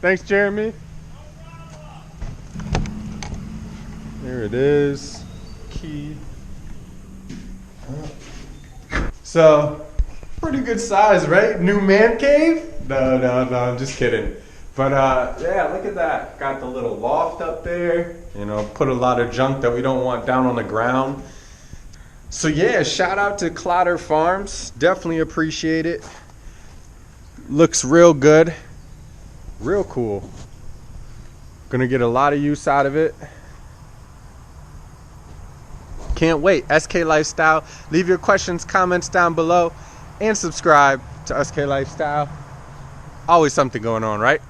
Thanks, Jeremy. There it is. Key. So, pretty good size, right? New man cave? No, I'm just kidding. But yeah, look at that. Got the little loft up there. You know, put a lot of junk that we don't want down on the ground. So yeah, shout out to KLOTER Farms. Definitely appreciate it. Looks real good. Real cool. Gonna get a lot of use out of it. Can't wait. SK Lifestyle. Leave your questions, comments down below, and subscribe to SK Lifestyle. Always something going on, right?